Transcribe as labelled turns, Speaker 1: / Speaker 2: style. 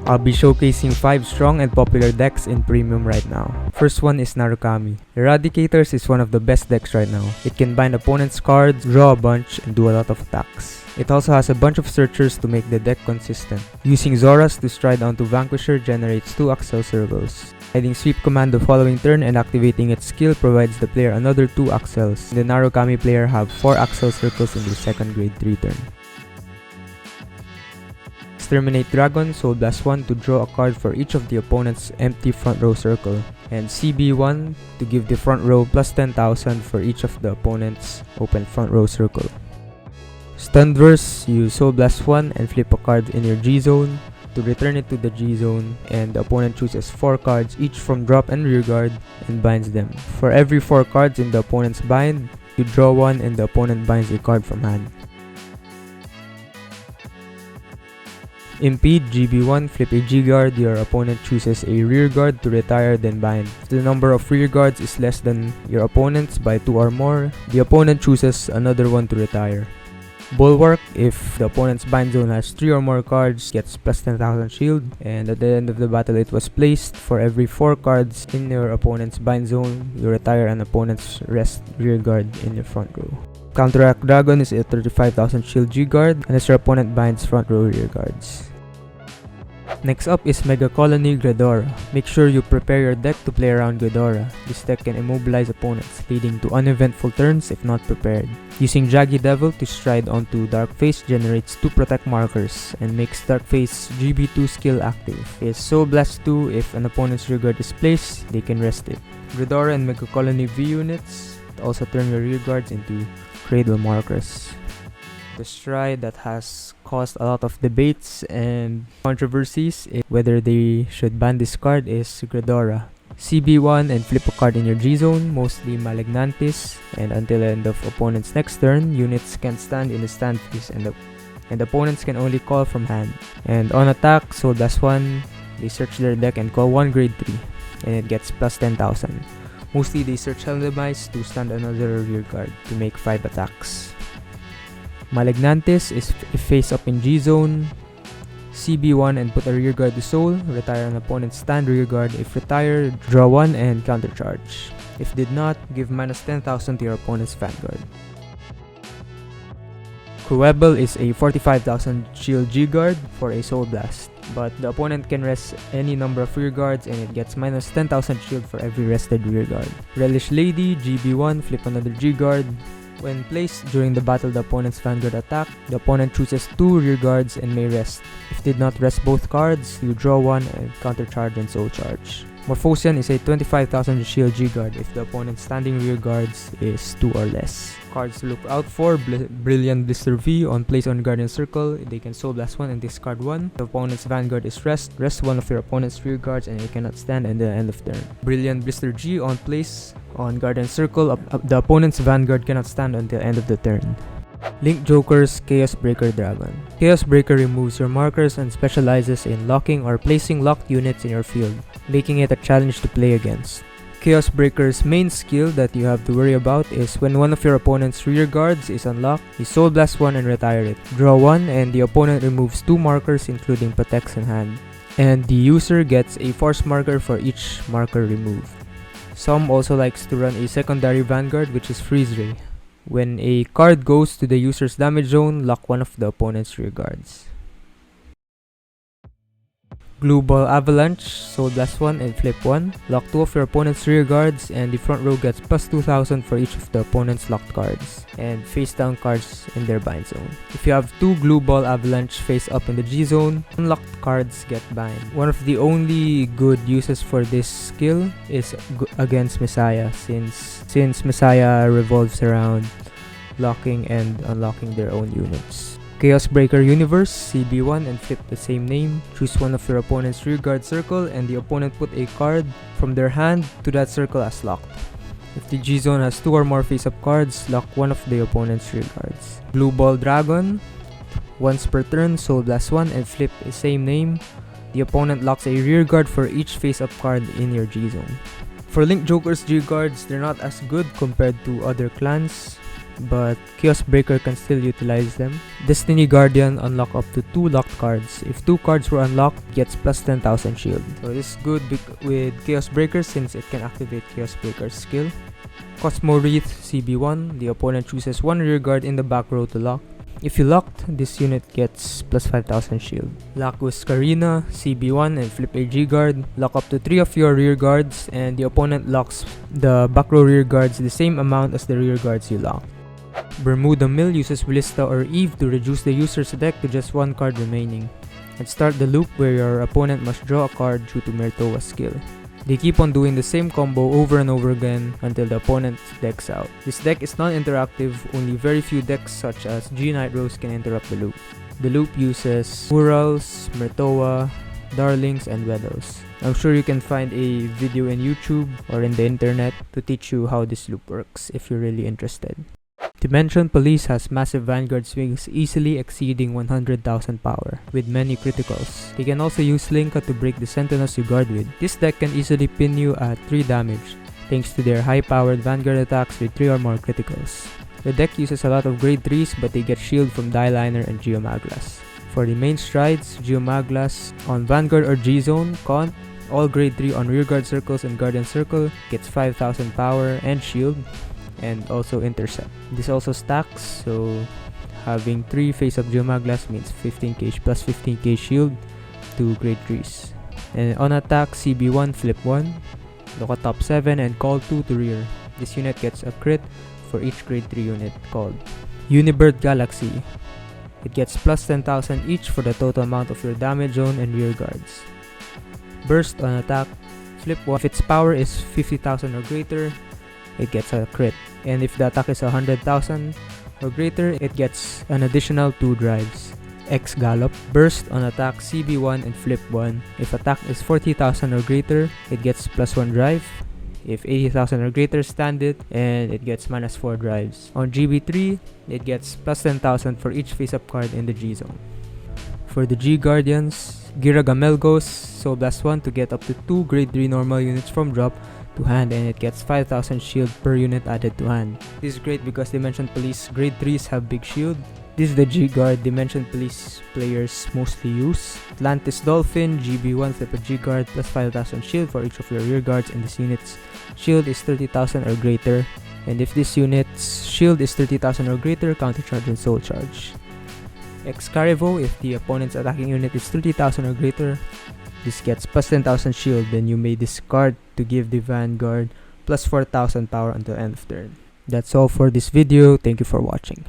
Speaker 1: I'll be showcasing 5 strong and popular decks in Premium right now. First one is Narukami. Eradicators is one of the best decks right now. It can bind opponent's cards, draw a bunch, and do a lot of attacks. It also has a bunch of searchers to make the deck consistent. Using Zoras to stride onto Vanquisher generates 2 Axel Circles. Adding Sweep Command the following turn and activating its skill provides the player another 2 Axels. The Narukami player have 4 Axel Circles in the second grade 3 turn. Exterminate Dragon, Soul Blast 1 to draw a card for each of the opponent's empty front row circle, and CB1 to give the front row plus 10,000 for each of the opponent's open front row circle. Stundverse, use Soul Blast 1 and flip a card in your G zone to return it to the G zone, and the opponent chooses 4 cards each from drop and rearguard and binds them. For every 4 cards in the opponent's bind, you draw 1 and the opponent binds a card from hand. Impede, GB1, flip a G-guard, your opponent chooses a rear guard to retire then bind. If the number of rear guards is less than your opponent's by 2 or more, the opponent chooses another one to retire. Bulwark, if the opponent's bind zone has 3 or more cards, gets plus 10,000 shield, and at the end of the battle it was placed. For every 4 cards in your opponent's bind zone, you retire an opponent's rest rear guard in your front row. Counteract Dragon is a 35,000 shield G-guard unless your opponent binds front row rear guards. Next up is Mega Colony Ghidorah. Make sure you prepare your deck to play around Ghidorah. This deck can immobilize opponents, leading to uneventful turns if not prepared. Using Jaggy Devil to stride onto Darkface generates 2 protect markers and makes Darkface GB2 skill active. Is Soul Blast 2, if an opponent's rear guard is placed, they can rest it. Ghidorah and Mega Colony V units also turn your rear guards into Cradle markers. The stride that has caused a lot of debates and controversies whether they should ban this card is Ghidorah. CB1 and flip a card in your G zone, mostly Malignantis, and until the end of opponent's next turn, units can stand in the stand phase and opponents can only call from hand. And on attack, Soul Blast 1, they search their deck and call 1 grade 3, and it gets plus 10,000. Mostly they search Helldemize to stand another rear guard to make 5 attacks. Malignantis is if face up in G zone, CB1 and put a rear guard to soul, retire an opponent's stand rear guard. If retired, draw 1 and countercharge. If did not, give minus 10,000 to your opponent's Vanguard. Cruebel is a 45,000 shield G-guard for a Soul Blast, but the opponent can rest any number of rear guards and it gets minus 10,000 shield for every rested rear guard. Relish Lady, GB1, flip another G-guard. When placed during the battle the opponent's Vanguard attack, the opponent chooses 2 rear guards and may rest. If did not rest both cards, you draw 1 and countercharge and soul charge. Morphosian is a 25,000 shield G-guard if the opponent's standing rear guards is 2 or less. Cards to look out for: Brilliant Blister V, on place on Guardian Circle, they can Soul Blast 1 and discard 1. The opponent's Vanguard is rest 1 of your opponent's rear guards and it cannot stand at the end of turn. Brilliant Blister G, on place on Guardian Circle, the opponent's Vanguard cannot stand until end of the turn. Link Joker's Chaos Breaker Dragon. Chaos Breaker removes your markers and specializes in locking or placing locked units in your field, making it a challenge to play against. Chaos Breaker's main skill that you have to worry about is when one of your opponent's rear guards is unlocked, you Soul Blast 1 and retire it. Draw 1 and the opponent removes 2 markers including protects in hand. And the user gets a force marker for each marker removed. Some also likes to run a secondary Vanguard, which is Freeze Ray. When a card goes to the user's damage zone, lock 1 of the opponent's rear guards. Glue Ball Avalanche, Soul Blast 1 and flip 1. Lock 2 of your opponent's rear guards and the front row gets plus 2,000 for each of the opponent's locked cards and face down cards in their bind zone. If you have 2 Glue Ball Avalanche face up in the G zone, unlocked cards get bind. One of the only good uses for this skill is against Messiah, since Messiah revolves around locking and unlocking their own units. Chaos Breaker Universe, CB1 and flip the same name. Choose 1 of your opponent's rear guard circle and the opponent put a card from their hand to that circle as locked. If the G zone has 2 or more face-up cards, lock 1 of the opponent's rear guards. Blue Ball Dragon, once per turn, Soul Blast 1 and flip the same name. The opponent locks a rear guard for each face-up card in your G zone. For Link Joker's G guards, they're not as good compared to other clans. but Chaos Breaker can still utilize them. Destiny Guardian unlock up to 2 locked cards. If 2 cards were unlocked, it gets plus 10,000 shield. So this is good with Chaos Breaker since it can activate Chaos Breaker's skill. Cosmo Wreath CB1, the opponent chooses 1 rear guard in the back row to lock. If you locked, this unit gets plus 5,000 shield. Lacus Carina, CB1 and flip a G guard. Lock up to 3 of your rear guards and the opponent locks the back row rear guards the same amount as the rear guards you lock. Bermuda Mill uses Willista or Eve to reduce the user's deck to just 1 card remaining, and start the loop where your opponent must draw a card due to Mertoa's skill. They keep on doing the same combo over and over again until the opponent's deck's out. This deck is non-interactive, only very few decks such as G Night Rose can interrupt the loop. The loop uses Murals, Mertoa, Darlings, and Weddles. I'm sure you can find a video in YouTube or in the internet to teach you how this loop works if you're really interested. Dimension Police has massive Vanguard swings easily exceeding 100,000 power, with many criticals. They can also use Linka to break the Sentinels you guard with. This deck can easily pin you at 3 damage, thanks to their high-powered Vanguard attacks with 3 or more criticals. The deck uses a lot of grade 3s but they get shield from Dieliner and Geomaglas. For the main strides, Geomaglas on Vanguard or G-Zone, Con, all grade 3 on rearguard circles and guardian circle, gets 5,000 power and shield, and also intercept. This also stacks, so having 3 face-up Geomaglas means 15k plus 15k shield to grade 3s. And on attack, CB1 flip 1, look at top 7 and call 2 to rear. This unit gets a crit for each grade 3 unit called. Unibird Galaxy, it gets plus 10,000 each for the total amount of your damage zone and rear guards. Burst on attack, flip 1, if its power is 50,000 or greater, it gets a crit, and if the attack is 100,000 or greater, it gets an additional 2 drives. X Gallop, burst on attack CB1 and flip 1. If attack is 40,000 or greater, it gets plus 1 drive. If 80,000 or greater, stand it, and it gets minus 4 drives. On GB3, it gets plus 10,000 for each face-up card in the G zone. For the G Guardians, Giragamelgos, Soul Blast 1 to get up to 2 grade 3 normal units from drop to hand, and it gets 5,000 shield per unit added to hand. This is great because Dimension Police grade 3s have big shield. This is the G Guard Dimension Police players mostly use. Atlantis Dolphin, GB1 flip a G Guard plus 5,000 shield for each of your rear guards, and this unit's shield is 30,000 or greater. And if this unit's shield is 30,000 or greater, counter charge and soul charge. Excarivo, if the opponent's attacking unit is 30,000 or greater, this gets plus 10,000 shield, then you may discard to give the Vanguard plus 4,000 power until end of turn. That's all for this video. Thank you for watching.